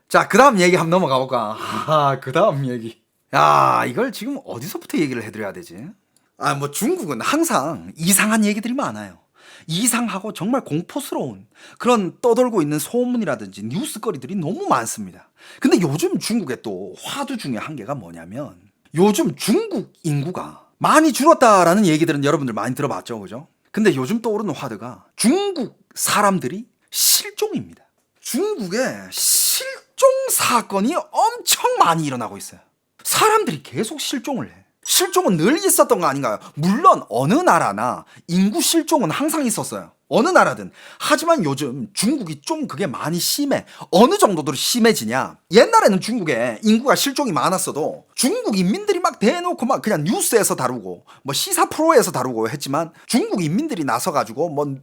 자, 그 다음 얘기 한번 넘어가 볼까? 그 다음 얘기. 야, 이걸 지금 어디서부터 얘기를 해드려야 되지? 뭐 중국은 항상 이상한 얘기들이 많아요. 이상하고 정말 공포스러운 그런 떠돌고 있는 소문이라든지 뉴스거리들이 너무 많습니다. 근데 요즘 중국의 또 화두 중에 한 개가 뭐냐면 요즘 중국 인구가 많이 줄었다라는 얘기들은 여러분들 많이 들어봤죠, 그죠? 근데 요즘 떠오르는 화두가 중국 사람들이 실종입니다. 중국에 실종 사건이 엄청 많이 일어나고 있어요. 사람들이 계속 실종을 해. 실종은 늘 있었던 거 아닌가요? 물론 어느 나라나 인구 실종은 항상 있었어요. 어느 나라든. 하지만 요즘 중국이 좀 그게 많이 심해. 어느 정도로 심해지냐? 옛날에는 중국에 인구가 실종이 많았어도 중국 인민들이 막 대놓고 막 그냥 뉴스에서 다루고 뭐 시사 프로에서 다루고 했지만 중국 인민들이 나서가지고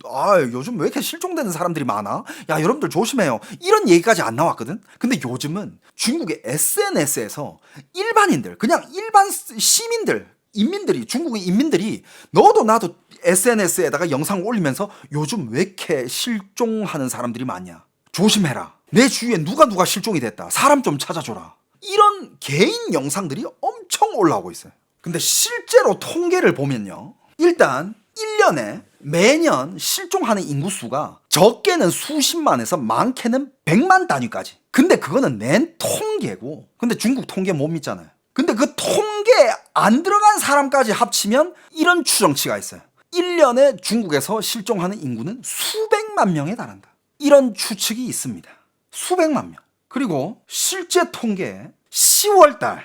요즘 왜 이렇게 실종되는 사람들이 많아? 야, 여러분들 조심해요. 이런 얘기까지 안 나왔거든? 근데 요즘은 중국의 SNS에서 일반인들, 그냥 일반 시민들, 인민들이, 중국의 인민들이 너도 나도 SNS에다가 영상 올리면서 요즘 왜 이렇게 실종하는 사람들이 많냐? 조심해라. 내 주위에 누가 실종이 됐다. 사람 좀 찾아줘라. 이런 개인 영상들이 엄청 올라오고 있어요. 근데 실제로 통계를 보면요. 일단 1년에 매년 실종하는 인구수가 적게는 수십만에서 많게는 100만 단위까지. 근데 그거는 낸 통계고. 근데 중국 통계 못 믿잖아요. 근데 그 통계에 안 들어간 사람까지 합치면 이런 추정치가 있어요. 1년에 중국에서 실종하는 인구는 수백만 명에 달한다. 이런 추측이 있습니다. 수백만 명. 그리고 실제 통계에 10월 달,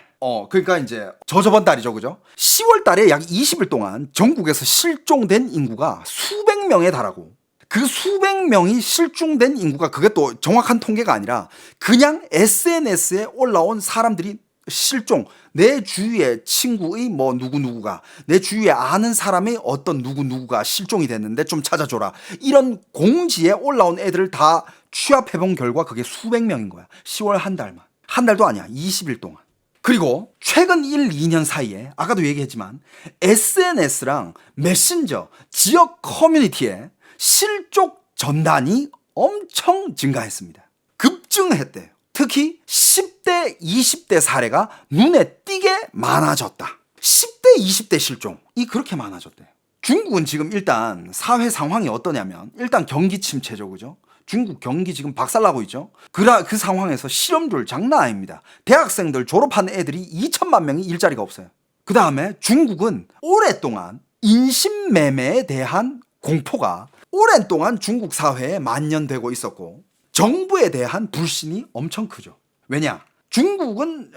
그러니까 이제 저번 달이죠, 그죠? 10월 달에 약 20일 동안 전국에서 실종된 인구가 수백 명에 달하고 그 수백 명이 실종된 인구가 그게 또 정확한 통계가 아니라 그냥 SNS에 올라온 사람들이 실종, 내 주위의 친구의 뭐 누구누구가, 내 주위에 아는 사람의 어떤 누구누구가 실종이 됐는데 좀 찾아줘라. 이런 공지에 올라온 애들을 다 취합해본 결과 그게 수백 명인 거야. 10월 한 달만. 한 달도 아니야. 20일 동안. 그리고 최근 1, 2년 사이에 아까도 얘기했지만 SNS랑 메신저, 지역 커뮤니티에 실종 전단이 엄청 증가했습니다. 급증했대요. 특히 10대, 20대 사례가 눈에 띄게 많아졌다. 10대, 20대 실종이 그렇게 많아졌대요. 중국은 지금 일단 사회 상황이 어떠냐면 일단 경기 침체죠, 그죠? 중국 경기 지금 박살나고 있죠. 그 상황에서 실업률 장난 아닙니다. 대학생들 졸업한 애들이 2천만 명이 일자리가 없어요. 그 다음에 중국은 오랫동안 인신매매에 대한 공포가 오랜 동안 중국 사회에 만연되고 있었고 정부에 대한 불신이 엄청 크죠. 왜냐? 중국은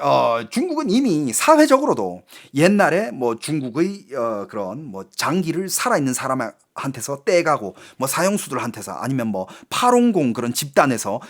이미 사회적으로도 옛날에 뭐 중국의 그런 뭐 장기를 살아있는 사람한테서 떼가고 뭐 사형수들한테서 아니면 뭐 파롱공 그런 집단에서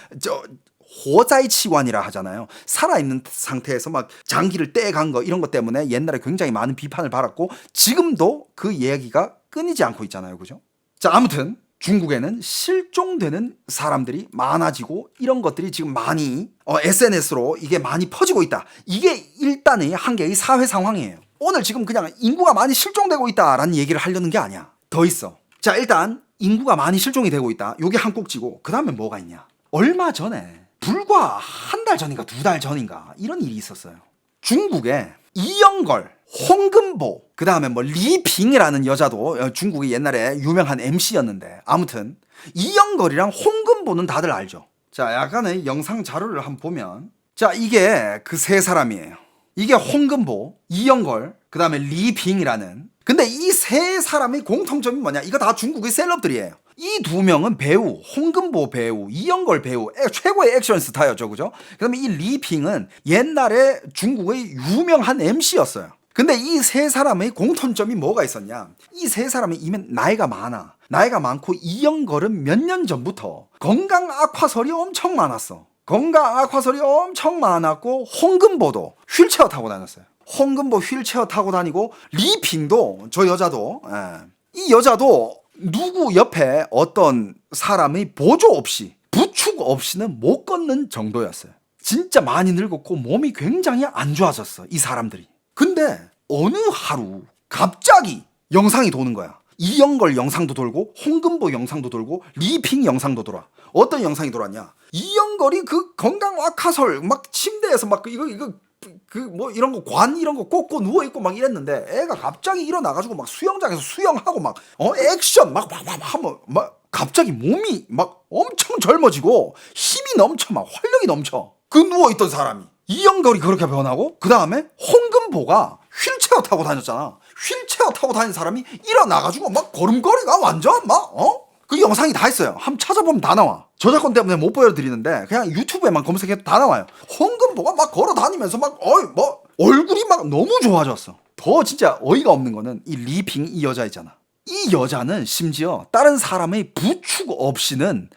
호자이치관이라 하잖아요. 살아있는 상태에서 막 장기를 떼간 거 이런 것 때문에 옛날에 굉장히 많은 비판을 받았고 지금도 그 이야기가 끊이지 않고 있잖아요. 그죠? 자, 아무튼 중국에는 실종되는 사람들이 많아지고 이런 것들이 지금 많이 SNS로 이게 많이 퍼지고 있다. 이게 일단의 한 개의 사회 상황이에요. 오늘 지금 그냥 인구가 많이 실종되고 있다라는 얘기를 하려는 게 아니야. 더 있어. 자, 일단 인구가 많이 실종이 되고 있다. 요게 한 꼭지고 그 다음에 뭐가 있냐. 얼마 전에 불과 한 달 전인가 2달 전인가 이런 일이 있었어요. 중국에 이영걸, 홍금보, 그 다음에 뭐 리빙이라는 여자도 중국이 옛날에 유명한 MC였는데 아무튼 이영걸이랑 홍금보는 다들 알죠. 자, 약간의 영상 자료를 한번 보면 자, 이게 그 세 사람이에요. 이게 홍금보, 이영걸, 그 다음에 리빙이라는. 근데 이 세 사람의 공통점이 뭐냐? 이거 다 중국의 셀럽들이에요. 이 두 명은 배우, 홍금보 배우, 이영걸 배우, 최고의 액션 스타였죠, 그죠? 그 다음에 이 리빙은 옛날에 중국의 유명한 MC였어요. 근데 이 세 사람의 공통점이 뭐가 있었냐? 이 세 사람이 이미 나이가 많아. 나이가 많고 이영걸은 몇 년 전부터 건강 악화설이 엄청 많았어. 건강 악화설이 엄청 많았고 홍금보도 휠체어 타고 다녔어요. 홍금보 휠체어 타고 다니고 리빙도 저 여자도 이 여자도 누구 옆에 어떤 사람의 보조 없이 부축 없이는 못 걷는 정도였어요. 진짜 많이 늙었고 몸이 굉장히 안 좋아졌어, 이 사람들이. 근데 어느 하루 갑자기 영상이 도는 거야. 이영걸 영상도 돌고 홍금보 영상도 돌고 리핑 영상도 돌아. 어떤 영상이 돌았냐? 이영걸이 그 건강와카설 막 침대에서 막 이거 그 뭐 이런 거 관 이런 거 꽂고 누워 있고 막 이랬는데 애가 갑자기 일어나가지고 막 수영장에서 수영하고 막 액션 막 하면 막 갑자기 몸이 막 엄청 젊어지고 힘이 넘쳐 막 활력이 넘쳐. 그 누워 있던 사람이 이영걸이 그렇게 변하고 그 다음에 홍금보가 휠체어 타고 다녔잖아. 휠체어 타고 다니는 사람이 일어나가지고 막 걸음걸이가 완전 막 그 영상이 다 있어요. 한번 찾아보면 다 나와. 저작권 때문에 못 보여드리는데 그냥 유튜브에만 검색해도 다 나와요. 홍금보가 막 걸어다니면서 막 뭐 얼굴이 막 너무 좋아졌어. 더 진짜 어이가 없는 거는 이 리핑 이 여자 있잖아. 이 여자는 심지어 다른 사람의 부축 없이는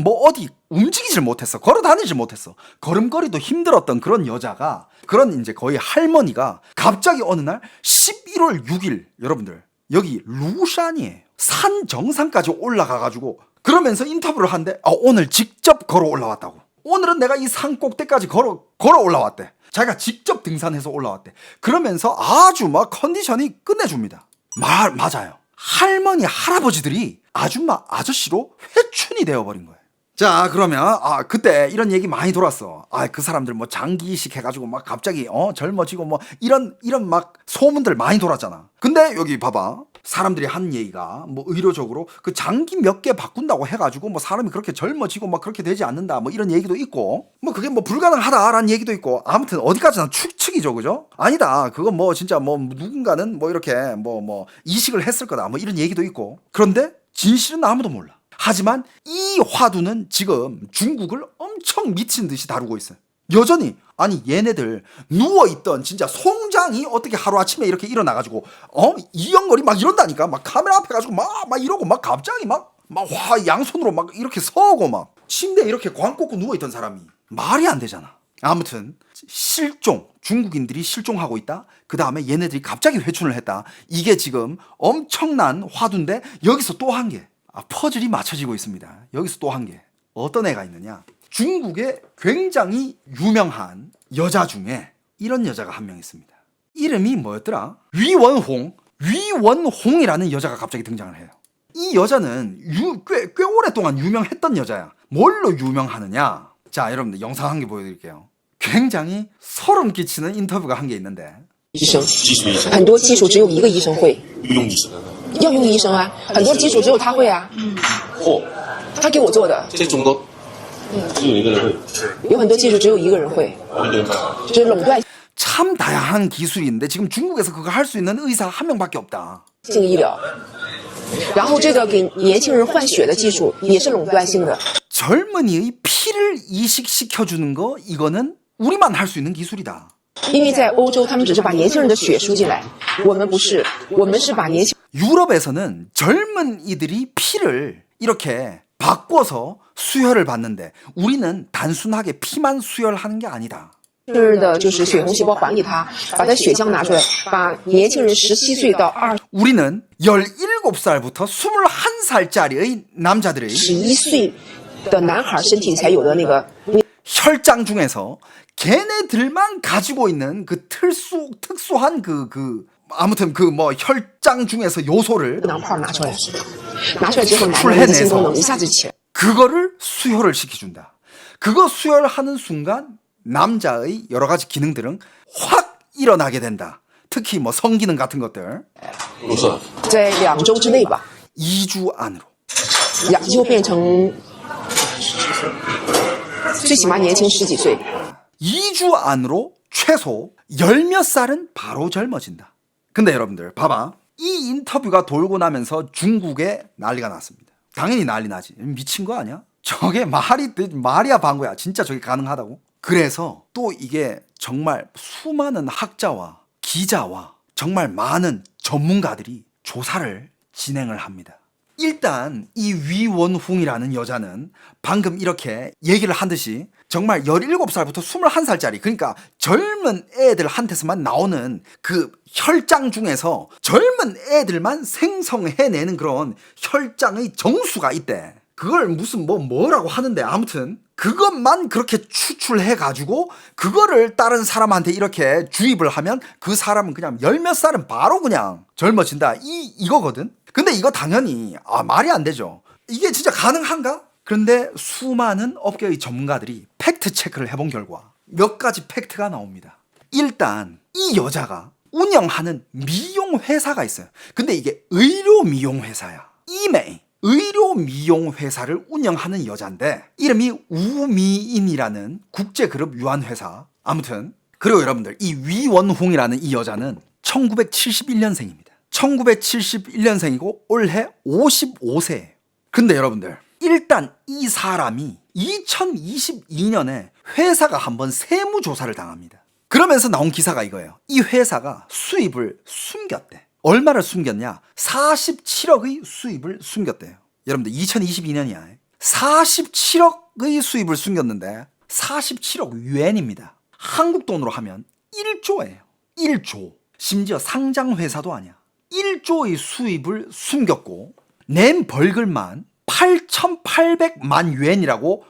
뭐 어디 움직이질 못했어. 걸어다니질 못했어. 걸음걸이도 힘들었던 그런 여자가, 그런 이제 거의 할머니가 갑자기 어느 날 11월 6일 여러분들 여기 루샨이에요. 산 정상까지 올라가가지고 그러면서 인터뷰를 하는데 오늘 직접 걸어 올라왔다고. 오늘은 내가 이 산 꼭대기까지 걸어 올라왔대. 자기가 직접 등산해서 올라왔대. 그러면서 아주 막 컨디션이 끝내줍니다. 맞아요. 할머니 할아버지들이 아줌마 아저씨로 회춘이 되어버린 거예요. 자, 그러면 그때 이런 얘기 많이 돌았어. 그 사람들 뭐 장기 이식 해가지고 막 갑자기 젊어지고 뭐 이런 막 소문들 많이 돌았잖아. 근데 여기 봐봐. 사람들이 한 얘기가 뭐 의료적으로 그 장기 몇 개 바꾼다고 해가지고 뭐 사람이 그렇게 젊어지고 막 그렇게 되지 않는다 뭐 이런 얘기도 있고, 뭐 그게 뭐 불가능하다라는 얘기도 있고, 아무튼 어디까지나 추측이죠, 그죠? 아니다, 그건 뭐 진짜 뭐 누군가는 뭐 이렇게 뭐 이식을 했을 거다 뭐 이런 얘기도 있고. 그런데 진실은 아무도 몰라. 하지만 이 화두는 지금 중국을 엄청 미친 듯이 다루고 있어요. 여전히. 아니 얘네들 누워있던 진짜 송장이 어떻게 하루아침에 이렇게 일어나가지고 이영걸이 막 이런다니까. 막 카메라 앞에 가지고 막 이러고 막 갑자기 막 양손으로 막 이렇게 서고 막 침대에 이렇게 광 꽂고 누워있던 사람이 말이 안 되잖아. 아무튼 실종, 중국인들이 실종하고 있다. 그 다음에 얘네들이 갑자기 회춘을 했다. 이게 지금 엄청난 화두인데 여기서 또 한 개 퍼즐이 맞춰지고 있습니다. 여기서 또 한 개 어떤 애가 있느냐. 중국에 굉장히 유명한 여자 중에 이런 여자가 한 명 있습니다. 이름이 뭐였더라? 위원홍이라는 여자가 갑자기 등장을 해요. 이 여자는 꽤 오랫동안 유명했던 여자야. 뭘로 유명하느냐? 자, 여러분들 영상 한 개 보여드릴게요. 굉장히 소름 끼치는 인터뷰가 한 게 있는데. 医生，很多技术只有一个医生会。用医生要用医生啊，很多技术只有他会啊。他给我做的。这种都只有一个人会，有很多技术只有一个人会，一个人办。就是垄断 참 다양한 기술인데 지금 중국에서 그거 할 수 있는 의사 한 명밖에 없다. 性医疗。然后这个给年轻人换血的技术也是垄断性的。 젊은이의 피를 이식시켜주는 거, 이거는 우리만 할 수 있는 기술이다. 因为在欧洲，他们只是把年轻人的血输进来，我们不是，我们是把年轻。 유럽에서는 젊은이들이 피를 이렇게 바꿔서 수혈을 받는데 우리는 단순하게 피만 수혈하는 게 아니다. 人的就是血红细胞还给他，把他血浆拿出来，把年轻人17岁到우리는 17살부터 21살짜리의 남자들의 21岁的男孩身体才有的那个 혈장 중에서 걔네들만 가지고 있는 그 특수한 아무튼 그 뭐 혈장 중에서 요소를 囊泡拿出来，拿出来之后，男人的性功能一下子起来。 그거를 수혈을 시켜준다. 그거 수혈하는 순간 남자의 여러 가지 기능들은 확 일어나게 된다. 특히 뭐 성기능 같은 것들. 不是，在2周之内吧， 2주 안으로. 就变成最起码年轻10几岁。 2주 안으로 최소 10몇 살은 바로 젊어진다. 근데 여러분들 봐봐. 이 인터뷰가 돌고 나면서 중국에 난리가 났습니다. 당연히 난리 나지. 미친 거 아니야? 저게 말이야 방구야. 진짜 저게 가능하다고? 그래서 또 이게 정말 수많은 학자와 기자와 정말 많은 전문가들이 조사를 진행을 합니다. 일단 이 위원홍이라는 여자는 방금 이렇게 얘기를 한 듯이 정말 17살부터 21살짜리, 그러니까 젊은 애들한테서만 나오는 그 혈장 중에서 젊은 애들만 생성해내는 그런 혈장의 정수가 있대. 그걸 무슨 뭐라고 하는데, 아무튼 그것만 그렇게 추출해가지고 그거를 다른 사람한테 이렇게 주입을 하면 그 사람은 그냥 열 몇 살은 바로 그냥 젊어진다. 이거거든. 근데 이거 당연히 말이 안 되죠. 이게 진짜 가능한가? 그런데 수많은 업계의 전문가들이 팩트 체크를 해본 결과 몇 가지 팩트가 나옵니다. 일단 이 여자가 운영하는 미용 회사가 있어요. 근데 이게 의료 미용 회사야. 이메이 의료 미용 회사를 운영하는 여잔데 이름이 우미인이라는 국제그룹 유한회사. 아무튼 그리고 여러분들 이 위원홍이라는 이 여자는 1971년생입니다. 1971년생이고 올해 55세예요. 근데 여러분들 일단 이 사람이 2022년에 회사가 한번 세무조사를 당합니다. 그러면서 나온 기사가 이거예요. 이 회사가 수입을 숨겼대. 얼마를 숨겼냐? 47억의 수입을 숨겼대요. 여러분들 2022년이야. 47억의 수입을 숨겼는데 47억 유엔입니다. 한국 돈으로 하면 1조예요. 1조. 심지어 상장 회사도 아니야. 1조의 수입을 숨겼고 낸 벌금만 8,800만 유엔이라고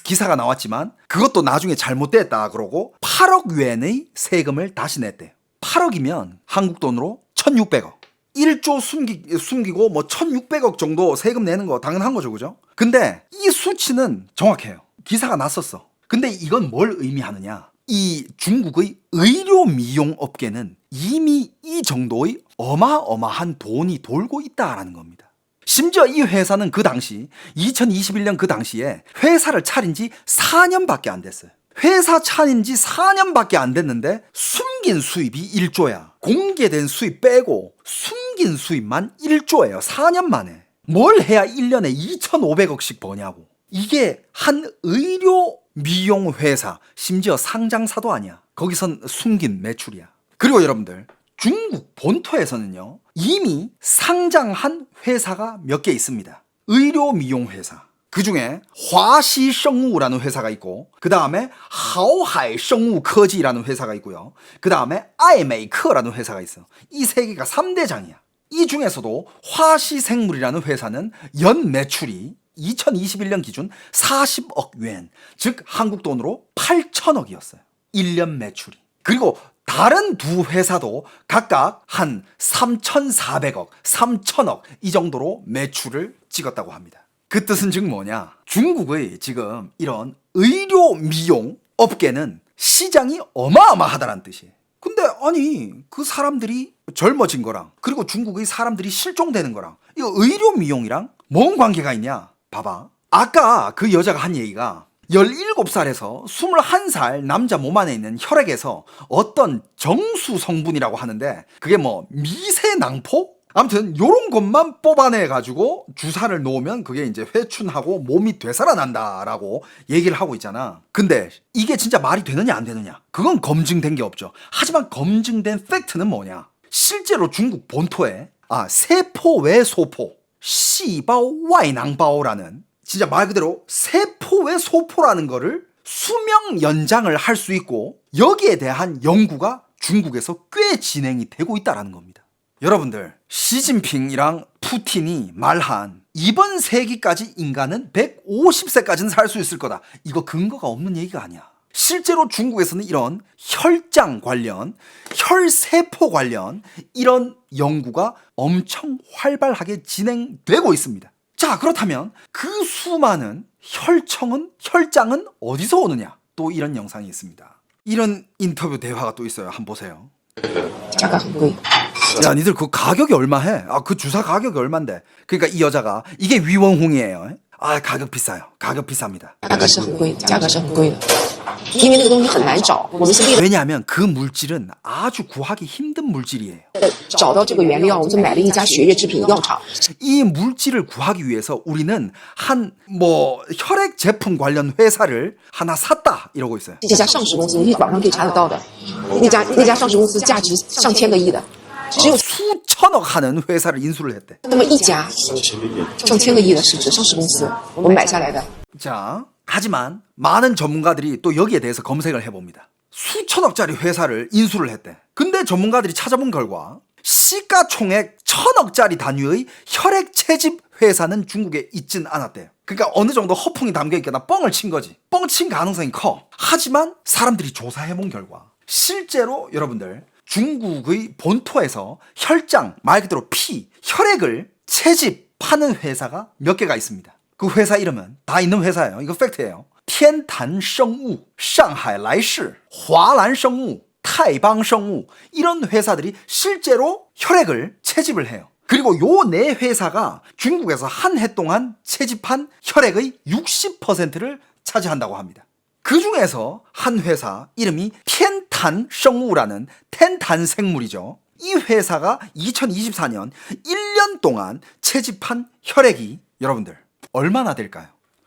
기사가 나왔지만 그것도 나중에 잘못됐다 그러고 8억 유엔의 세금을 다시 냈대요. 8억이면 한국 돈으로 1,600억. 1조 숨기고 뭐 1,600억 정도 세금 내는 거 당연한 거죠, 그죠? 근데 이 수치는 정확해요. 기사가 났었어. 근데 이건 뭘 의미하느냐? 이 중국의 의료 미용 업계는 이미 이 정도의 어마어마한 돈이 돌고 있다라는 겁니다. 심지어 이 회사는 그 당시 2021년 그 당시에 회사를 차린 지 4년밖에 안 됐어요. 회사 차린 지 4년밖에 안 됐는데 숨긴 수입이 1조야. 공개된 수입 빼고 숨긴 수입만 1조예요. 4년 만에. 뭘 해야 1년에 2,500억씩 버냐고. 이게 한 의료 미용 회사, 심지어 상장사도 아니야. 거기선 숨긴 매출이야. 그리고 여러분들 중국 본토에서는요 이미 상장한 회사가 몇 개 있습니다. 의료 미용 회사. 그 중에 화시생우라는 회사가 있고 그 다음에 하오하이생우科技라는 회사가 있고요. 그 다음에 아이메이커라는 회사가 있어. 이 세 개가 3대장이야. 이 중에서도 화시생물이라는 회사는 연 매출이 2021년 기준 40억 유엔, 즉 한국 돈으로 8천억이었어요. 1년 매출이. 그리고 다른 두 회사도 각각 한 3,400억, 3,000억 이 정도로 매출을 찍었다고 합니다. 그 뜻은 즉 뭐냐? 중국의 지금 이런 의료 미용 업계는 시장이 어마어마하다는 뜻이에요. 근데 아니 그 사람들이 젊어진 거랑 그리고 중국의 사람들이 실종되는 거랑 이거 의료 미용이랑 뭔 관계가 있냐? 봐봐. 아까 그 여자가 한 얘기가 17살에서 21살 남자 몸 안에 있는 혈액에서 어떤 정수 성분이라고 하는데 그게 뭐 미세낭포? 아무튼 요런 것만 뽑아내가지고 주사를 놓으면 그게 이제 회춘하고 몸이 되살아난다라고 얘기를 하고 있잖아. 근데 이게 진짜 말이 되느냐 안 되느냐? 그건 검증된 게 없죠. 하지만 검증된 팩트는 뭐냐? 실제로 중국 본토에 세포 외 소포, 시바오 와이낭바오라는 진짜 말 그대로 세포 외 소포라는 거를 수명 연장을 할 수 있고 여기에 대한 연구가 중국에서 꽤 진행이 되고 있다는 겁니다. 여러분들 시진핑이랑 푸틴이 말한 이번 세기까지 인간은 150세까지는 살 수 있을 거다. 이거 근거가 없는 얘기가 아니야. 실제로 중국에서는 이런 혈장 관련, 혈세포 관련 이런 연구가 엄청 활발하게 진행되고 있습니다. 자, 그렇다면 그 수많은 혈장은 어디서 오느냐? 또 이런 영상이 있습니다. 이런 인터뷰 대화가 또 있어요. 한번 보세요. 价格很贵。 야, 니들 그 가격이 얼마 해? 그 주사 가격이 얼만데? 그러니까 이 여자가 이게 위원홍이에요. 가격 비싸요. 가격 비쌉니다. 价格是很贵，价格是很贵的，因为那个东西很难找，我们是为了 왜냐하면 그 물질은 아주 구하기 힘든 물질이에요. 找到这个原料，我们就买了一家血液制品药厂。 이 물질을 구하기 위해서 우리는 한 혈액 제품 관련 회사를 하나 샀다 이러고 있어요. 这家上市公司，你网上可以查得到的，那家上市公司价值上千个亿的，只有 수천억 하는 회사를 인수를 했대. 那么一家上千个亿的市值上市公司，我们买下来的。 자, 하지만 많은 전문가들이 또 여기에 대해서 검색을 해봅니다. 수천억짜리 회사를 인수를 했대. 근데 전문가들이 찾아본 결과 시가총액 1,000억짜리 단위의 혈액 채집 회사는 중국에 있진 않았대요. 그러니까 어느 정도 허풍이 담겨있거나 뻥을 친 거지. 뻥친 가능성이 커. 하지만 사람들이 조사해본 결과 실제로 여러분들 중국의 본토에서 혈장, 말 그대로 피, 혈액을 채집하는 회사가 몇 개가 있습니다. 그 회사 이름은 다 있는 회사예요. 이거 팩트예요. 天坛生物, 상하이来世, 华兰生物, 太邦生物 이런 회사들이 실제로 혈액을 채집을 해요. 그리고 요 네 회사가 중국에서 한 해 동안 채집한 혈액의 60%를 차지한다고 합니다. 그 중에서 한 회사 이름이 天坛生物라는 텐탄 생물이죠. 이 회사가 2024년 1년 동안 채집한 혈액이 여러분들 얼마나 될까요?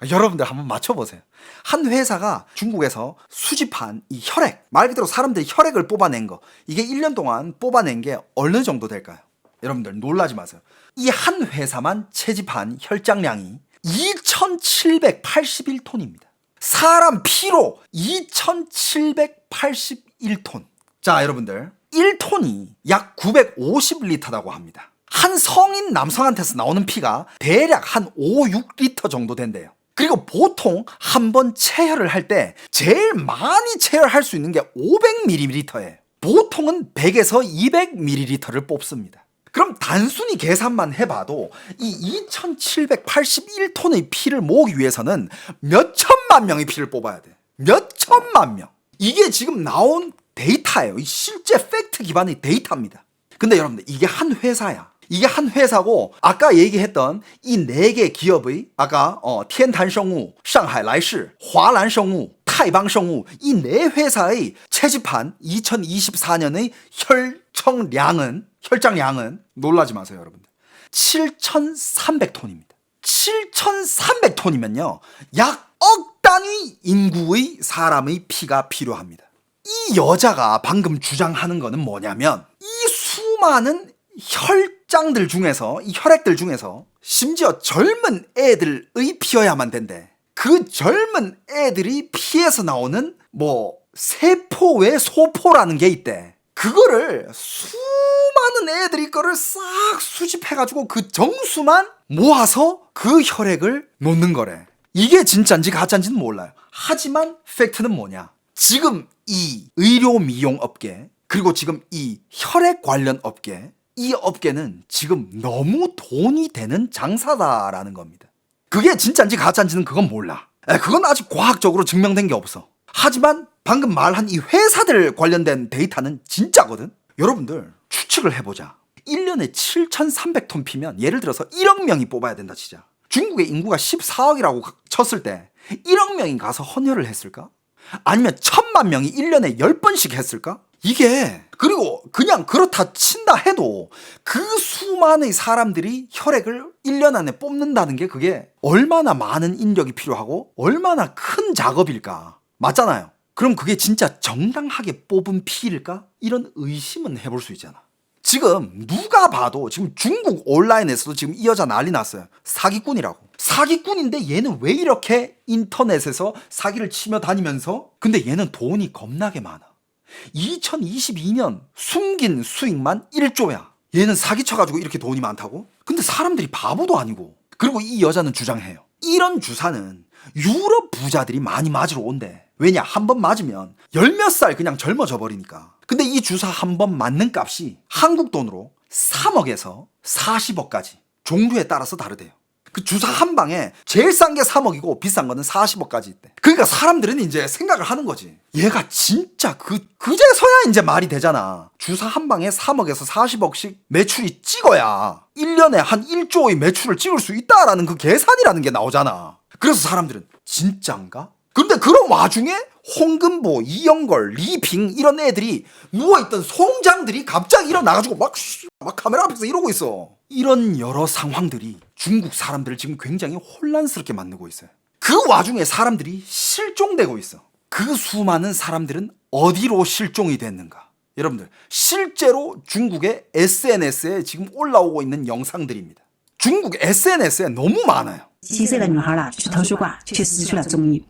여러분들 한번 맞춰보세요. 한 회사가 중국에서 수집한 이 혈액, 말 그대로 사람들이 혈액을 뽑아낸 거, 이게 1년 동안 뽑아낸 게 어느 정도 될까요? 여러분들 놀라지 마세요. 이 한 회사만 채집한 혈장량이 2,781톤입니다. 사람 피로 2,781톤. 자, 여러분들 1톤이 약 950리터라고 합니다. 한 성인 남성한테서 나오는 피가 대략 한 5, 6리터 정도 된대요. 그리고 보통 한 번 체혈을 할 때 제일 많이 체혈할 수 있는 게 500ml예요. 보통은 100에서 200ml를 뽑습니다. 그럼 단순히 계산만 해봐도 이 2,781톤의 피를 모으기 위해서는 몇 천만 명의 피를 뽑아야 돼. 몇 천만 명. 이게 지금 나온 데이터예요. 실제 팩트 기반의 데이터입니다. 근데 여러분들 이게 한 회사야. 이게 한 회사고 아까 얘기했던 이 4개 기업의 아까 天坛生物, 상하이来世, 华兰生物, 太邦生物 이 4회사의 채집한 2024년의 혈장량은 놀라지 마세요, 여러분들. 7,300톤입니다. 7,300톤이면요. 약 억 단위 인구의 사람의 피가 필요합니다. 이 여자가 방금 주장하는 거는 뭐냐면 이 수많은 혈장들 중에서 이 혈액들 중에서 심지어 젊은 애들의 피여야만 된대. 그 젊은 애들이 피에서 나오는 뭐 세포 외 소포라는 게 있대. 그거를 수많은 애들이 거를 싹 수집해가지고 그 정수만 모아서 그 혈액을 놓는 거래. 이게 진짜인지 가짜인지는 몰라요. 하지만 팩트는 뭐냐? 지금 이 의료 미용 업계 그리고 지금 이 혈액 관련 업계 이 업계는 지금 너무 돈이 되는 장사다라는 겁니다. 그게 진짜인지 가짜인지는 그건 몰라. 그건 아직 과학적으로 증명된 게 없어. 하지만 방금 말한 이 회사들 관련된 데이터는 진짜거든. 여러분들 추측을 해보자. 1년에 7,300톤 피면 예를 들어서 1억 명이 뽑아야 된다 치자. 중국의 인구가 14억이라고 쳤을 때 1억 명이 가서 헌혈을 했을까? 아니면 1,000만 명이 1년에 10번씩 했을까? 이게 그리고 그냥 그렇다 친다 해도 그 수많은 사람들이 혈액을 1년 안에 뽑는다는 게 그게 얼마나 많은 인력이 필요하고 얼마나 큰 작업일까? 맞잖아요. 그럼 그게 진짜 정당하게 뽑은 피일까? 이런 의심은 해볼 수 있잖아. 지금 누가 봐도 지금 중국 온라인에서도 지금 이 여자 난리 났어요. 사기꾼이라고. 사기꾼인데 얘는 왜 이렇게 인터넷에서 사기를 치며 다니면서 근데 얘는 돈이 겁나게 많아. 2022년 숨긴 수익만 1조야. 얘는 사기쳐가지고 이렇게 돈이 많다고? 근데 사람들이 바보도 아니고. 그리고 이 여자는 주장해요. 이런 주사는 유럽 부자들이 많이 맞으러 온대. 왜냐? 한 번 맞으면 10몇 살 그냥 젊어져 버리니까. 근데 이 주사 한 번 맞는 값이 한국 돈으로 3억에서 40억까지 종류에 따라서 다르대요. 그 주사 한 방에 제일 싼 게 3억이고 비싼 거는 40억까지 있대. 그러니까 사람들은 이제 생각을 하는 거지. 얘가 진짜 그제서야 이제 말이 되잖아. 주사 한 방에 3억에서 40억씩 매출이 찍어야 1년에 한 1조의 매출을 찍을 수 있다라는 그 계산이라는 게 나오잖아. 그래서 사람들은 진짠가? 근데 그런 와중에 홍금보, 이영걸, 리빙 이런 애들이 누워있던 송장들이 갑자기 일어나가지고 막 카메라 앞에서 이러고 있어. 이런 여러 상황들이 중국 사람들을 지금 굉장히 혼란스럽게 만들고 있어요. 그 와중에 사람들이 실종되고 있어. 그 수많은 사람들은 어디로 실종이 됐는가? 여러분들 실제로 중국의 SNS에 지금 올라오고 있는 영상들입니다. 중국 SNS에 너무 많아요. 7岁的女孩了，去图书馆，去死去了踪影。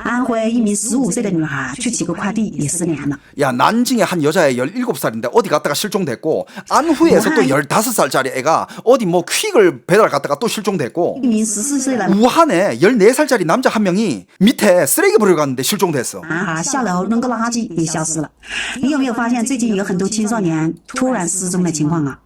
安徽一名15岁的女孩去寄个快递也失联了。 야, 난징의 한 여자애 17살인데 어디 갔다가 실종됐고, 안후에서 또 15살짜리 애가 어디 뭐 퀵을 배달 갔다가 또 실종됐고, 一名14岁的 우한에 14살짜리 남자 한 명이 밑에 쓰레기 버리러 갔는데 실종됐어. 男孩下楼扔个垃圾也消失了。你有没有发现最近有很多青少年突然失踪的情况啊？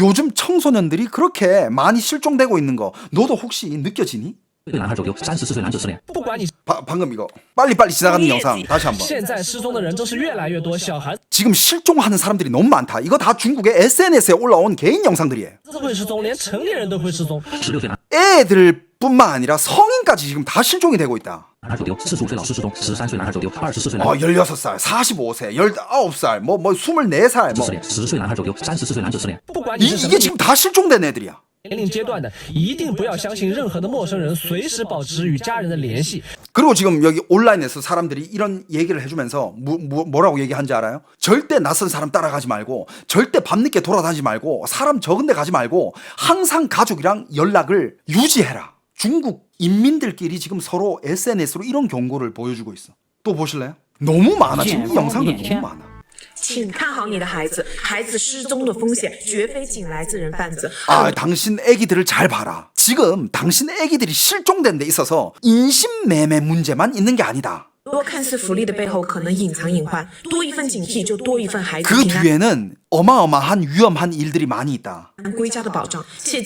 요즘 청소년들이 그렇게 많이 실종되고 있는 거 너도 혹시 느껴지니? 男孩走丢，34岁男子失联。不管你 방금 이거 빨리빨리 지나가는 영상 다시 한번. 现在失踪的人真是越来越多，小孩 지금 실종하는 사람들이 너무 많다. 이거 다 중국의 SNS에 올라온 개인 영상들이에요. 子会失踪，连成年人都会失踪。 16岁男 애들뿐만 아니라 성인까지 지금 다 실종이 되고 있다. 孩走丢，45岁老师失踪，13岁男孩走丢，24岁男 16살, 45세, 19살, 뭐 24살, 子 뭐 失联，10岁男孩走丢，34岁男子失联。不管你是什么 이게 지금 다 실종된 애들이야. 年龄阶段的，一定不要相信任何的陌生人，随时保持与家人的联系。 그리고 지금 여기 온라인에서 사람들이 이런 얘기를 해주면서 뭐라고 얘기한지 알아요? 절대 낯선 사람 따라가지 말고, 절대 밤늦게 돌아다니지 말고, 사람 적은 데 가지 말고, 항상 가족이랑 연락을 유지해라. 중국 인민들끼리 지금 서로 SNS로 이런 경고를 보여주고 있어. 또 보실래요? 너무 많아. 지금 이 영상들 너무 많아. 请看好你的孩子，孩子失踪的风险绝非仅来自人贩子。 아, 당신 애기들을 잘 봐라. 지금 당신 애기들이 실종된 데 있어서 인신매매 문제만 있는 게 아니다. 多看似福利的背后，可能隐藏隐患。多一份警惕，就多一份孩子 그 平安 뒤에는 어마어마한 위험한 일들이 많이 있다. 归家的保障。切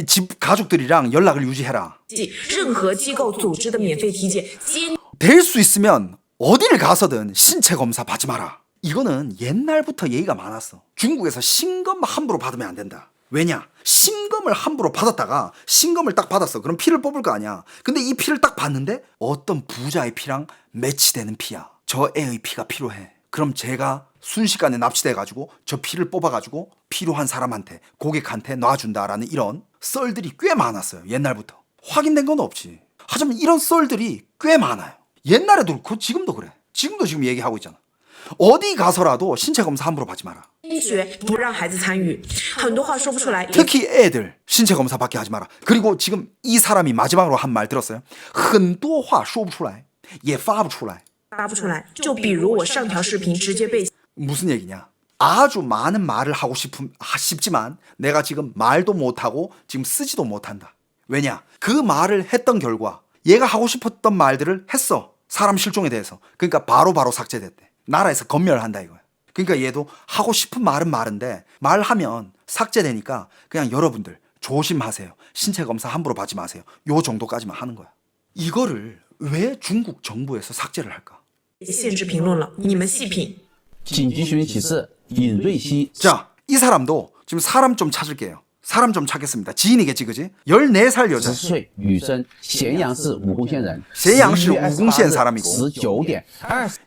집 가족들이랑 연락을 유지해라. 记，任何机构组织的免费体检，坚 될 수 있으면 어디를 가서든 신체 검사 받지 마라. 이거는 옛날부터 얘기가 많았어. 중국에서 신검 함부로 받으면 안 된다. 왜냐? 신검을 함부로 받았다가 신검을 딱 받았어. 그럼 피를 뽑을 거 아니야. 근데 이 피를 딱 봤는데 어떤 부자의 피랑 매치되는 피야. 저 애의 피가 필요해. 그럼 제가 순식간에 납치돼가지고 저 피를 뽑아가지고 필요한 사람한테, 고객한테 놔준다라는 이런 썰들이 꽤 많았어요. 옛날부터. 확인된 건 없지. 하지만 이런 썰들이 꽤 많아요. 옛날에도 그렇고 지금도 그래. 지금도 지금 얘기하고 있잖아. 어디 가서라도 신체 검사 함부로 받지 마라. 决，不让孩子参与。很多话说不出来。 특히 애들 신체 검사 받게 하지 마라. 그리고 지금 이 사람이 마지막으로 한 말 들었어요. 很多话说不出来也发不出来发不出来。就比如我上条视频直接被 무슨 얘기냐? 아주 많은 말을 하고 싶지만 내가 지금 말도 못하고 지금 쓰지도 못한다. 왜냐? 그 말을 했던 결과 얘가 하고 싶었던 말들을 했어. 사람 실종에 대해서. 그러니까 바로바로 삭제됐대. 나라에서 검열한다 이거야. 그러니까 얘도 하고 싶은 말은 말인데 말하면 삭제되니까 그냥 여러분들 조심하세요. 신체 검사 함부로 받지 마세요. 요 정도까지만 하는 거야. 이거를 왜 중국 정부에서 삭제를 할까? 限制评论了，你们细品。紧急寻人启事，尹瑞熙 자, 이 사람도 지금 사람 좀 찾을게요. 사람 좀 찾겠습니다. 지인이겠지, 그지? 14살 여자. 10岁女生，咸阳市武功县人，咸阳市 11月武功县 28 사람이고 19点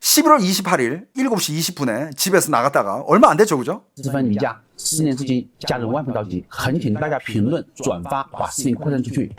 20 11월 28일 7시 20분에 집에서 나갔다가 얼마 안 됐죠, 그죠? 分离家，失联至今，家人万分着急，恳请大家评论、转发，把视频扩散出去。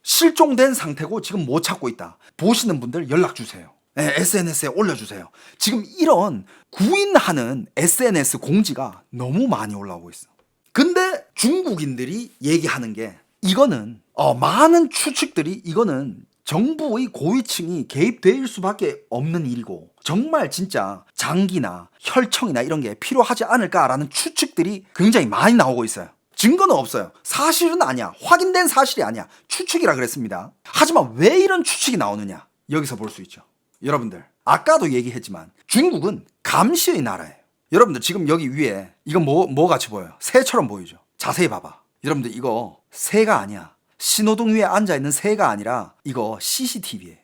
실종된 상태고 지금 못 찾고 있다. 보시는 분들 연락 주세요. 네, SNS에 올려주세요. 지금 이런 구인하는 SNS 공지가 너무 많이 올라오고 있어. 근데 중국인들이 얘기하는 게 이거는 많은 추측들이 이거는 정부의 고위층이 개입될 수밖에 없는 일이고 정말 진짜 장기나 혈청이나 이런 게 필요하지 않을까라는 추측들이 굉장히 많이 나오고 있어요. 증거는 없어요. 사실은 아니야. 확인된 사실이 아니야. 추측이라 그랬습니다. 하지만 왜 이런 추측이 나오느냐? 여기서 볼 수 있죠. 여러분들 아까도 얘기했지만 중국은 감시의 나라예요. 여러분들 지금 여기 위에 이거 뭐 같이 보여요? 새처럼 보이죠? 자세히 봐봐. 여러분들 이거 새가 아니야. 신호등 위에 앉아있는 새가 아니라 이거 CCTV예요.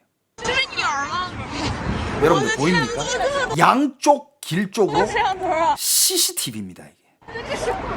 여러분들 보입니까? 양쪽 길 쪽으로 CCTV입니다 이게.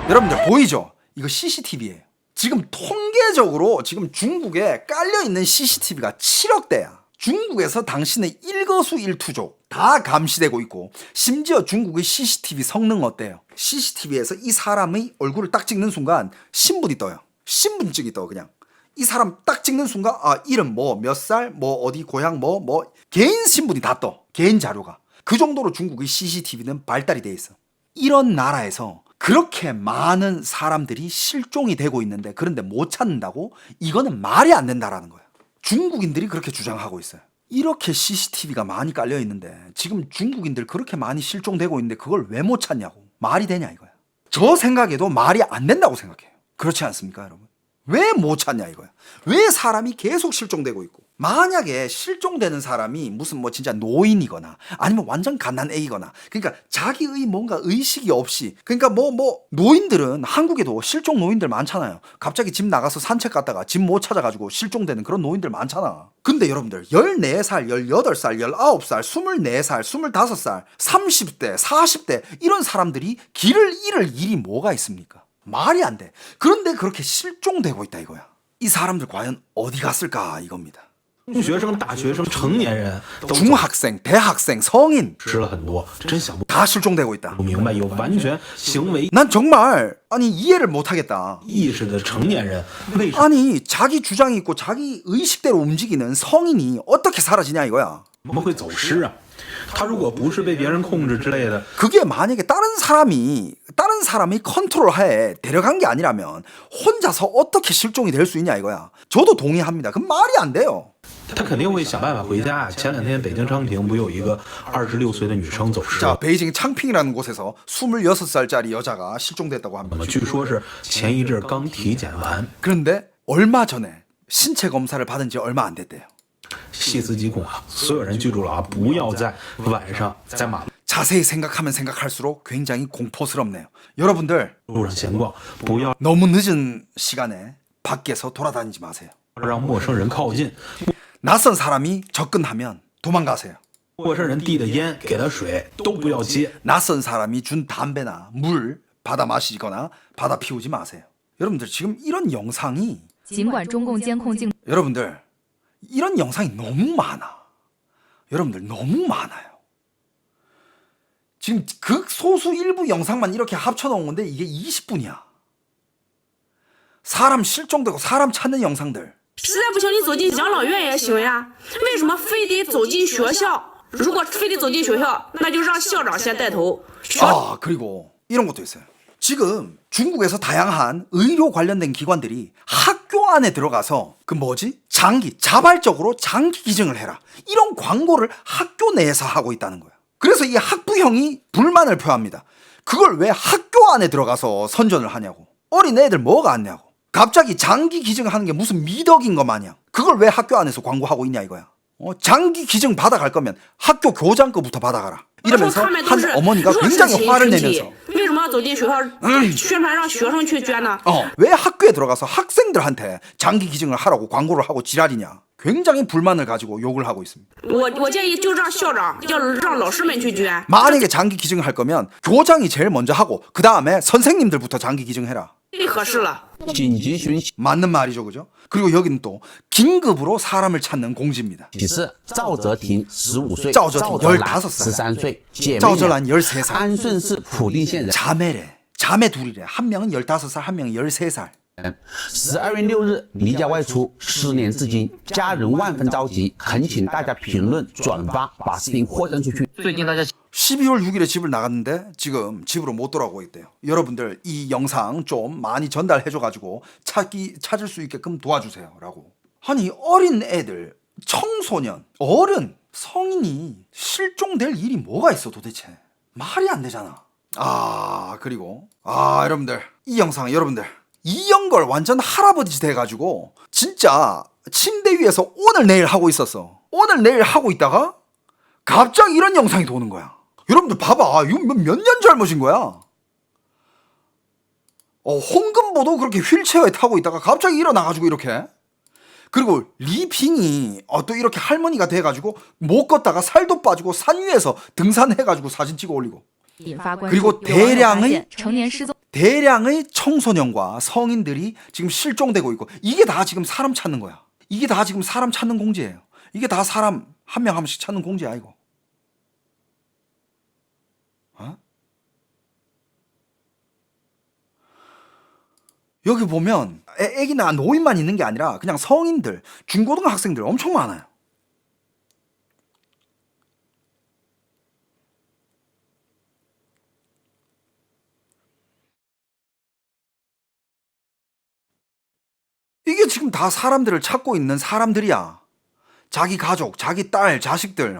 여러분들 보이죠? 이거 CCTV예요. 지금 통계적으로 지금 중국에 깔려있는 CCTV가 7억 대야. 중국에서 당신의 일거수일투족 다 감시되고 있고 심지어 중국의 CCTV 성능 어때요? CCTV에서 이 사람의 얼굴을 딱 찍는 순간 신분이 떠요. 신분증이 떠 그냥. 이 사람 딱 찍는 순간 이름 뭐 몇 살 뭐 어디 고향 뭐 개인 신분이 다 떠. 개인 자료가. 그 정도로 중국의 CCTV는 발달이 돼 있어. 이런 나라에서 그렇게 많은 사람들이 실종이 되고 있는데 그런데 못 찾는다고? 이거는 말이 안 된다라는 거야. 중국인들이 그렇게 주장하고 있어요. 이렇게 CCTV가 많이 깔려 있는데 지금 중국인들 그렇게 많이 실종되고 있는데 그걸 왜 못 찾냐고. 말이 되냐 이거야. 저 생각에도 말이 안 된다고 생각해요. 그렇지 않습니까 여러분? 왜 못 찾냐 이거야. 왜 사람이 계속 실종되고 있고. 만약에 실종되는 사람이 무슨 뭐 진짜 노인이거나 아니면 완전 갓난애기거나 그러니까 자기의 뭔가 의식이 없이 그러니까 뭐 노인들은 한국에도 실종 노인들 많잖아요. 갑자기 집 나가서 산책 갔다가 집 못 찾아가지고 실종되는 그런 노인들 많잖아. 근데 여러분들 14살, 18살, 19살, 24살, 25살, 30대, 40대 이런 사람들이 길을 잃을 일이 뭐가 있습니까? 말이 안 돼. 그런데 그렇게 실종되고 있다 이거야. 이 사람들 과연 어디 갔을까 이겁니다. 学生、大学生、成年人都 중학생, 대학생, 성인 吃了很多，真想不 다 실종되고 있다. 明白，有完全行为 난 정말 아니 이해를 못하겠다. 意识的成年人，为什么 아니 자기 주장이 있고 자기 의식대로 움직이는 성인이 어떻게 사라지냐 이거야. 会走失啊？他如果不是被别人控制之类的， 그게 만약에 다른 사람이 컨트롤하에 데려간 게 아니라면 혼자서 어떻게 실종이 될 수 있냐 이거야. 저도 동의합니다. 그건 말이 안 돼요. 他肯定会想办法回家。前两天北京昌平不有一个26岁的女生走失 자 了？ 베이징 창핑이라는 곳에서 26살짜리 여자가 실종됐다고 那 합니다. 么据说是前一阵刚体检完， 그런데 얼마 전에 신체 검사를 받은 지 얼마 안 됐대요. 细思极恐啊！所有人记住了啊，不要在晚上在马 자세히 생각하면 생각할수록 굉장히 공포스럽네요. 여러분들 路上闲逛，不要 너무 늦은 시간에 밖에서 돌아다니지 마세요. 让陌生人靠近。 낯선 사람이 접근하면 도망가세요. 陌生人递的烟、给的水都不要接。 낯선 사람이 준 담배나 물 받아 마시거나 받아 피우지 마세요. 여러분들 지금 이런 영상이 尽管中共监控镜 여러분들 이런 영상이 너무 많아. 여러분들 너무 많아요. 지금 극소수 일부 영상만 이렇게 합쳐놓은 건데 이게 20분이야. 사람 실종되고 사람 찾는 영상들. 实在不行，你走进养老院也行呀。为什么非得走进学校？如果非得走进学校，那就让校长先带头。 아 그리고 이런 것도 있어요. 지금 중국에서 다양한 의료 관련된 기관들이 학교 안에 들어가서 그 뭐지? 자발적으로 장기 기증을 해라. 이런 광고를 학교 내에서 하고 있다는 거야. 그래서 이 학부형이 불만을 표합니다. 그걸 왜 학교 안에 들어가서 선전을 하냐고. 어린 애들 뭐가 안냐고. 갑자기 장기 기증을 하는 게 무슨 미덕인 것 마냥 그걸 왜 학교 안에서 광고하고 있냐 이거야. 장기 기증 받아갈 거면 학교 교장 거부터 받아가라. 이러면서 한 어머니가 굉장히 화를 내면서 为什么要走进学校宣传让学生去捐呢？ 왜 학교에 들어가서 학생들한테 장기 기증을 하라고 광고를 하고 지랄이냐. 굉장히 불만을 가지고 욕을 하고 있습니다. 我建议就让校长要让老师们去捐。 만약에 장기 기증을 할 거면 교장이 제일 먼저 하고 그 다음에 선생님들부터 장기 기증해라. 最合适了。 紧急寻 맞는 말이죠, 그죠? 그리고 여기는 또 긴급으로 사람을 찾는 공지입니다. 喜事赵泽廷15岁， 赵泽廷兰 15岁 13岁，姐妹 赵泽兰 俩 13살 安顺市普定县人。 자매래. 자매 둘이래. 한 명은 15살, 한 명은 13살. 12月6日离家外出，失联至今，家人万分着急，恳请大家评论、转发，把视频扩散出去。最近大家 12월 6일에 집을 나갔는데 지금 집으로 못 돌아오고 있대요. 여러분들 이 영상 좀 많이 전달해줘가지고 찾을 수 있게끔 도와주세요 라고. 아니 어린 애들, 청소년, 어른, 성인이 실종될 일이 뭐가 있어 도대체. 말이 안 되잖아. 그리고 여러분들 이 영상 여러분들 이영걸 완전 할아버지 돼가지고 진짜 침대 위에서 오늘 내일 하고 있었어. 오늘 내일 하고 있다가 갑자기 이런 영상이 도는 거야. 여러분들 봐봐. 이거 몇 년 젊으신 거야. 홍금보도 그렇게 휠체어에 타고 있다가 갑자기 일어나가지고 이렇게. 그리고 리핑이 또 이렇게 할머니가 돼가지고 못 걷다가 살도 빠지고 산 위에서 등산해가지고 사진 찍어 올리고. 그리고 대량의 청소년과 성인들이 지금 실종되고 있고 이게 다 지금 사람 찾는 거야. 이게 다 지금 사람 찾는 공지예요. 이게 다 사람 한 명 한 명씩 찾는 공지야 이거. 여기 보면 애기나 노인만 있는 게 아니라 그냥 성인들, 중고등학생들 엄청 많아요. 이게 지금 다 사람들을 찾고 있는 사람들이야. 자기 가족, 자기 딸, 자식들,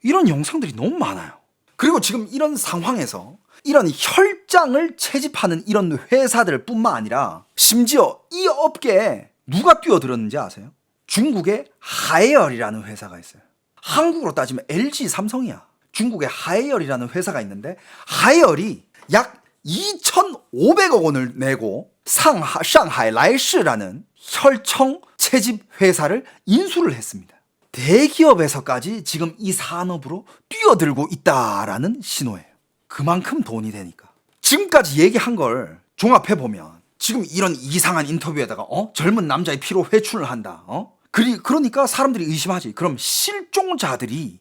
이런 영상들이 너무 많아요. 그리고 지금 이런 상황에서 이런 혈장을 채집하는 이런 회사들 뿐만 아니라 심지어 이 업계에 누가 뛰어들었는지 아세요? 중국의 하에얼이라는 회사가 있어요. 한국으로 따지면 LG 삼성이야. 중국의 하에얼이라는 회사가 있는데 하에얼이 약 2,500억 원을 내고 상하이 라이시라는 혈청 채집 회사를 인수를 했습니다. 대기업에서까지 지금 이 산업으로 뛰어들고 있다라는 신호예요. 그만큼 돈이 되니까. 지금까지 얘기한 걸 종합해보면 지금 이런 이상한 인터뷰에다가 젊은 남자의 피로 회춘을 한다. 그러니까 사람들이 의심하지. 그럼 실종자들이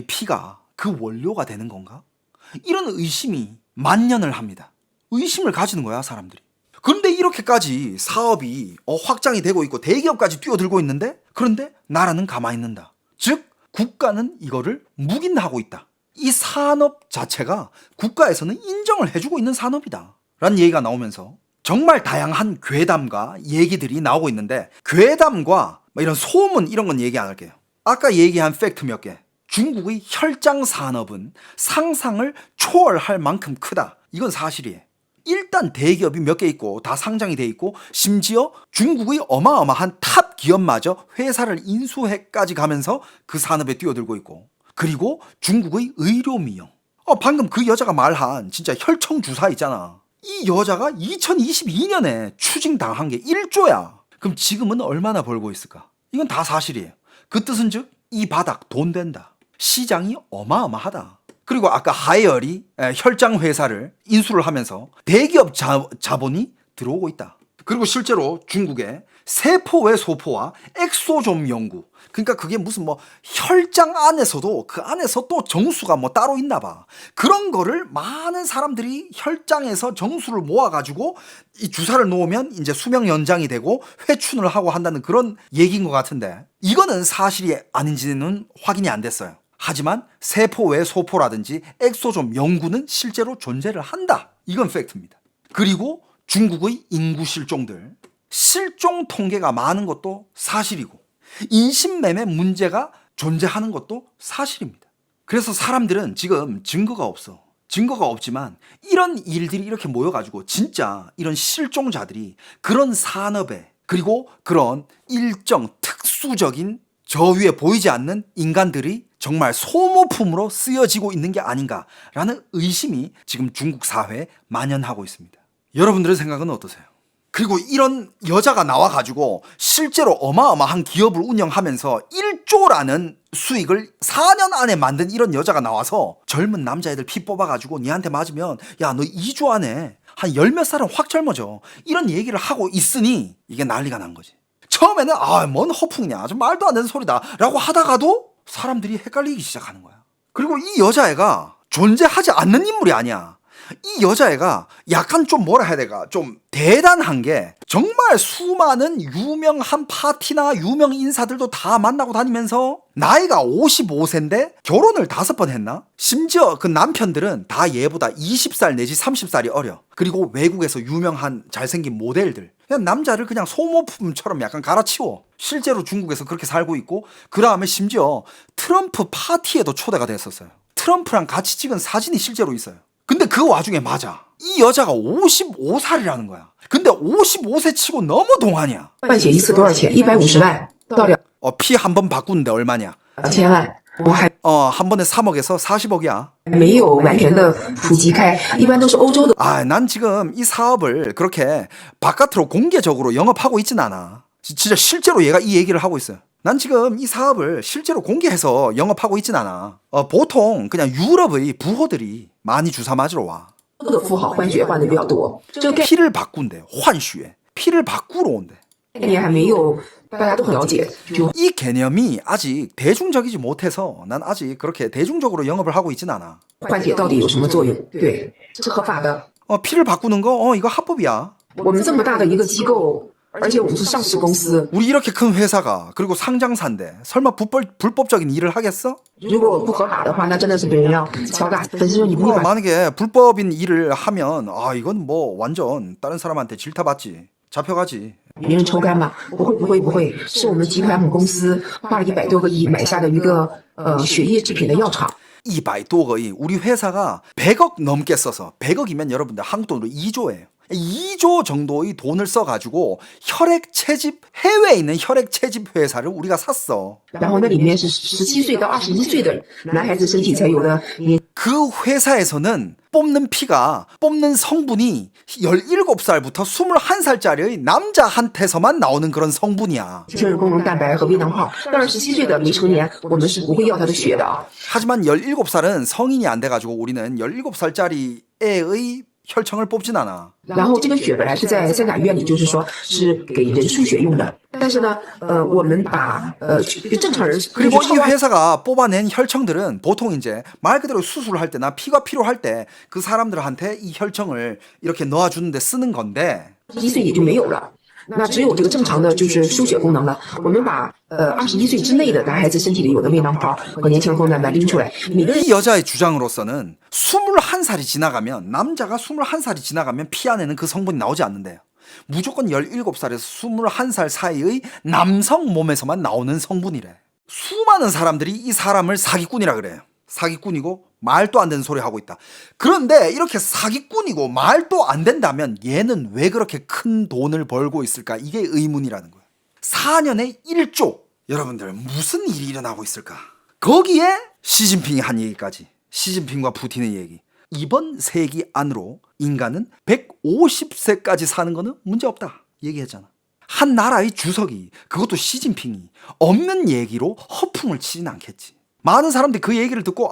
피가 그 원료가 되는 건가? 이런 의심이 만연을 합니다. 의심을 가지는 거야, 사람들이. 그런데 이렇게까지 사업이 확장이 되고 있고 대기업까지 뛰어들고 있는데, 그런데 나라는 가만히 있는다. 즉 국가는 이거를 묵인하고 있다. 이 산업 자체가 국가에서는 인정을 해주고 있는 산업이다 라는 얘기가 나오면서 정말 다양한 괴담과 얘기들이 나오고 있는데, 괴담과 이런 소문 이런 건 얘기 안 할게요. 아까 얘기한 팩트 몇 개. 중국의 혈장 산업은 상상을 초월할 만큼 크다. 이건 사실이에요. 일단 대기업이 몇 개 있고 다 상장이 돼 있고 심지어 중국의 어마어마한 탑 기업마저 회사를 인수해까지 가면서 그 산업에 뛰어들고 있고, 그리고 중국의 의료미용. 방금 그 여자가 말한 진짜 혈청 주사 있잖아. 이 여자가 2022년에 추징당한 게 1조야. 그럼 지금은 얼마나 벌고 있을까? 이건 다 사실이에요. 그 뜻은 즉 이 바닥 돈 된다. 시장이 어마어마하다. 그리고 아까 하에얼이 혈장 회사를 인수를 하면서 대기업 자본이 들어오고 있다. 그리고 실제로 중국의 세포 외 소포와 엑소좀 연구, 그러니까 그게 무슨 혈장 안에서도 그 안에서 또 정수가 따로 있나 봐. 그런 거를 많은 사람들이 혈장에서 정수를 모아가지고 이 주사를 놓으면 이제 수명 연장이 되고 회춘을 하고 한다는 그런 얘기인 것 같은데, 이거는 사실이 아닌지는 확인이 안 됐어요. 하지만 세포 외 소포라든지 엑소좀 연구는 실제로 존재를 한다. 이건 팩트입니다. 그리고 중국의 인구 실종들, 실종 통계가 많은 것도 사실이고 인신매매 문제가 존재하는 것도 사실입니다. 그래서 사람들은 지금 증거가 없지만 이런 일들이 이렇게 모여가지고 진짜 이런 실종자들이 그런 산업에, 그리고 그런 일정 특수적인 저 위에 보이지 않는 인간들이 정말 소모품으로 쓰여지고 있는 게 아닌가라는 의심이 지금 중국 사회에 만연하고 있습니다. 여러분들의 생각은 어떠세요? 그리고 이런 여자가 나와가지고 실제로 어마어마한 기업을 운영하면서 1조라는 수익을 4년 안에 만든 이런 여자가 나와서 젊은 남자애들 피 뽑아가지고 니한테 맞으면 야, 너 2주 안에 한 10몇 살은 확 젊어져. 이런 얘기를 하고 있으니 이게 난리가 난 거지. 처음에는 뭔 허풍이냐, 좀 말도 안 되는 소리다 라고 하다가도 사람들이 헷갈리기 시작하는 거야. 그리고 이 여자애가 존재하지 않는 인물이 아니야. 이 여자애가 약간 좀 뭐라 해야 될까, 좀 대단한 게 정말 수많은 유명한 파티나 유명 인사들도 다 만나고 다니면서 나이가 55세인데 결혼을 5번 했나? 심지어 그 남편들은 다 얘보다 20살 내지 30살이 어려. 그리고 외국에서 유명한 잘생긴 모델들, 그냥 남자를 그냥 소모품처럼 약간 갈아치워. 실제로 중국에서 그렇게 살고 있고, 그 다음에 심지어 트럼프 파티에도 초대가 됐었어요. 트럼프랑 같이 찍은 사진이 실제로 있어요. 근데 그 와중에 맞아, 이 여자가 55살이라는 거야. 근데 55세 치고 너무 동안이야. 换血一次多少钱？150万到2피 한 번 바꾸는데 얼마냐? 千万。我还한 번에 3억에서 40억이야. 没有完全的普及开，一般都是欧洲的。 난 지금 이 사업을 그렇게 바깥으로 공개적으로 영업하고 있진 않아. 진짜 실제로 얘가 이 얘기를 하고 있어요. 난 지금 이 사업을 실제로 공개해서 영업하고 있진 않아. 보통 그냥 유럽의 부호들이 많이 주사 맞으러 와. 的富豪换血换的比较多，这个概 피를 바꾼대. 환슈에 피를 바꾸러 온대. 念还没有大家都很了解。就 이 개념이 아직 대중적이지 못해서 난 아직 그렇게 대중적으로 영업을 하고 있진 않아. 换血到底有什么作用？对，是合法的。 피를 바꾸는 거 이거 합법이야. 我们这么大的一个机构，而且我们是上市公司， 우리 이렇게 큰 회사가, 그리고 상장사인데 설마 불법적인 일을 하겠어? 如果不合法的话，那真的是别人要敲打。粉丝说你不会把 만약에 불법인 일을 하면 이건 완전 다른 사람한테 질타받지. 잡혀가지. 别人抽干嘛？不会，是我们集团母公司花了100多个亿买下的一个血液制品的药厂。 200多个亿. 우리 회사가 100억 넘게 써서 100억이면 여러분들 한국 돈으로 2조예요. 2조 정도의 돈을 써가지고 혈액 채집 해외에 있는 혈액 채집 회사를 우리가 샀어. 然后那里面是17岁到21岁的男孩子身体才有的。 그 회사에서는 뽑는 피가 뽑는 성분이 17살부터 21살짜리의 남자한테서만 나오는 그런 성분이야. 血儿功能蛋白和微囊泡，但是17岁的未成年，我们是不会要他的血的。 하지만 17살은 성인이 안 돼가지고 우리는 17살짜리 애의 혈청을 뽑진 않아. 然后这个血本来是在三甲医院里，就是说是给人输血用的，但是呢，我们把正常人 그리고 이 회사가 뽑아낸 혈청들은 보통 이제 말 그대로 수술을 할 때나 피가 필요할 때 그 사람들한테 이 혈청을 이렇게 넣어주는데 쓰는 건데 21岁也就没有了。 那只有这个正常的就是输血功能了。我们把21岁之内的男孩子身体里有的微囊泡和年轻儿蛋白拎出来，每个人 이 여자의 주장으로서는 21살이 지나가면 남자가 21살이 지나가면 피 안에는 그 성분이 나오지 않는데요. 무조건 17살에서 21살 사이의 남성 몸에서만 나오는 성분이래. 수많은 사람들이 이 사람을 사기꾼이라 그래요. 사기꾼이고 말도 안 되는 소리 하고 있다. 그런데 이렇게 사기꾼이고 말도 안 된다면 얘는 왜 그렇게 큰 돈을 벌고 있을까? 이게 의문이라는 거예요. 4년에 1조. 여러분들 무슨 일이 일어나고 있을까? 거기에 시진핑이 한 얘기까지. 시진핑과 푸틴의 얘기. 이번 세기 안으로 인간은 150세까지 사는 거는 문제없다 얘기했잖아. 한 나라의 주석이, 그것도 시진핑이 없는 얘기로 허풍을 치진 않겠지. 많은 사람들이 그 얘기를 듣고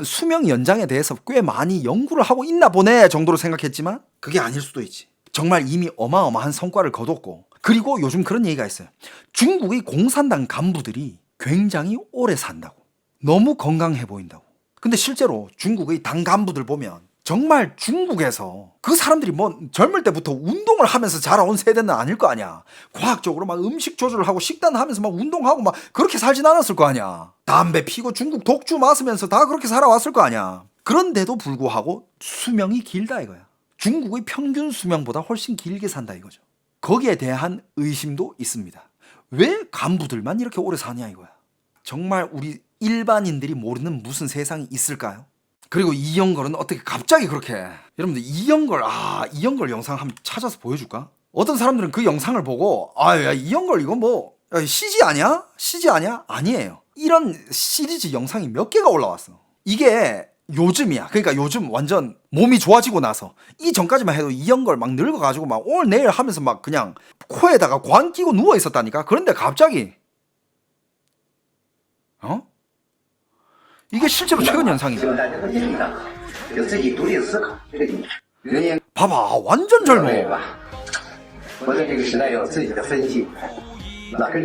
수명 연장에 대해서 꽤 많이 연구를 하고 있나 보네 정도로 생각했지만 그게 아닐 수도 있지. 정말 이미 어마어마한 성과를 거뒀고, 그리고 요즘 그런 얘기가 있어요. 중국의 공산당 간부들이 굉장히 오래 산다고. 너무 건강해 보인다고. 근데 실제로 중국의 당 간부들 보면 정말 중국에서 그 사람들이 젊을 때부터 운동을 하면서 자라온 세대는 아닐 거 아니야. 과학적으로 막 음식 조절을 하고 식단하면서 막 운동하고 막 그렇게 살진 않았을 거 아니야. 담배 피고 중국 독주 마시면서 다 그렇게 살아왔을 거 아니야. 그런데도 불구하고 수명이 길다 이거야. 중국의 평균 수명보다 훨씬 길게 산다 이거죠. 거기에 대한 의심도 있습니다. 왜 간부들만 이렇게 오래 사냐 이거야. 정말 우리 일반인들이 모르는 무슨 세상이 있을까요? 그리고 이영걸은 어떻게 갑자기 그렇게, 여러분들 이영걸 영상 한번 찾아서 보여줄까? 어떤 사람들은 그 영상을 보고 야 이영걸 이거 CG 아니야? CG 아니야? 아니에요. 이런 시리즈 영상이 몇 개가 올라왔어. 이게 요즘이야. 그러니까 요즘 완전 몸이 좋아지고 나서, 이 전까지만 해도 이영걸 막 늙어가지고 막 오늘 내일 하면서 막 그냥 코에다가 관 끼고 누워 있었다니까. 그런데 갑자기 이게 실제로 최근 현상이야. 봐봐, 완전 젊어.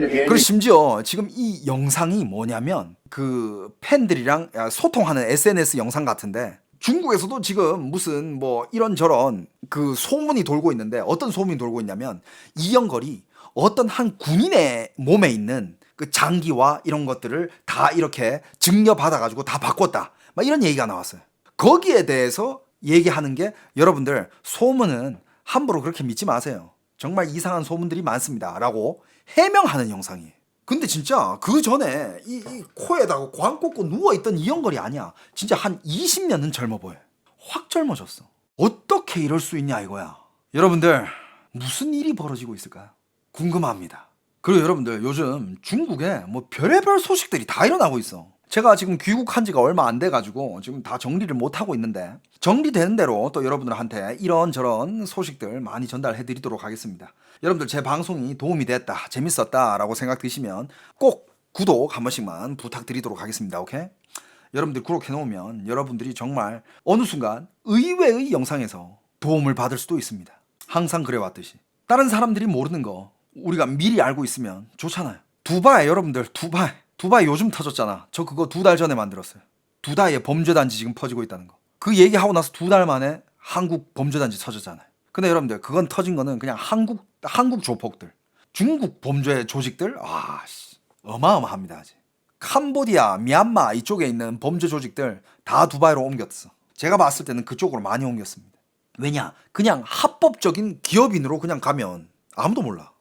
그리고 심지어 지금 이 영상이 뭐냐면 그 팬들이랑 소통하는 SNS 영상 같은데, 중국에서도 지금 무슨 이런저런 그 소문이 돌고 있는데, 어떤 소문이 돌고 있냐면 이영걸이 어떤 한 군인의 몸에 있는 그 장기와 이런 것들을 다 이렇게 증여받아가지고 다 바꿨다, 막 이런 얘기가 나왔어요. 거기에 대해서 얘기하는 게, 여러분들 소문은 함부로 그렇게 믿지 마세요. 정말 이상한 소문들이 많습니다 라고 해명하는 영상이에요. 근데 진짜 그 전에 이 코에다가 관 꽂고 누워있던 이영걸이 아니야. 진짜 한 20년은 젊어 보여. 확 젊어졌어. 어떻게 이럴 수 있냐 이거야. 여러분들 무슨 일이 벌어지고 있을까요? 궁금합니다. 그리고 여러분들 요즘 중국에 별의별 소식들이 다 일어나고 있어. 제가 지금 귀국한 지가 얼마 안 돼가지고 지금 다 정리를 못하고 있는데, 정리되는 대로 또 여러분들한테 이런저런 소식들 많이 전달해 드리도록 하겠습니다. 여러분들 제 방송이 도움이 됐다, 재밌었다 라고 생각 드시면 꼭 구독 한 번씩만 부탁드리도록 하겠습니다. 오케이? 여러분들 구독해 놓으면 여러분들이 정말 어느 순간 의외의 영상에서 도움을 받을 수도 있습니다. 항상 그래왔듯이 다른 사람들이 모르는 거 우리가 미리 알고 있으면 좋잖아요. 두바이, 여러분들 두바이 요즘 터졌잖아. 저 그거 2달 전에 만들었어요. 두바이에 범죄단지 지금 퍼지고 있다는 거. 그 얘기하고 나서 2달 만에 한국 범죄단지 터졌잖아요. 근데 여러분들 그건 터진 거는 그냥 한국 조폭들, 중국 범죄 조직들 어마어마합니다. 아직 캄보디아, 미얀마 이쪽에 있는 범죄 조직들 다 두바이로 옮겼어. 제가 봤을 때는 그쪽으로 많이 옮겼습니다. 왜냐? 그냥 합법적인 기업인으로 그냥 가면 아무도 몰라.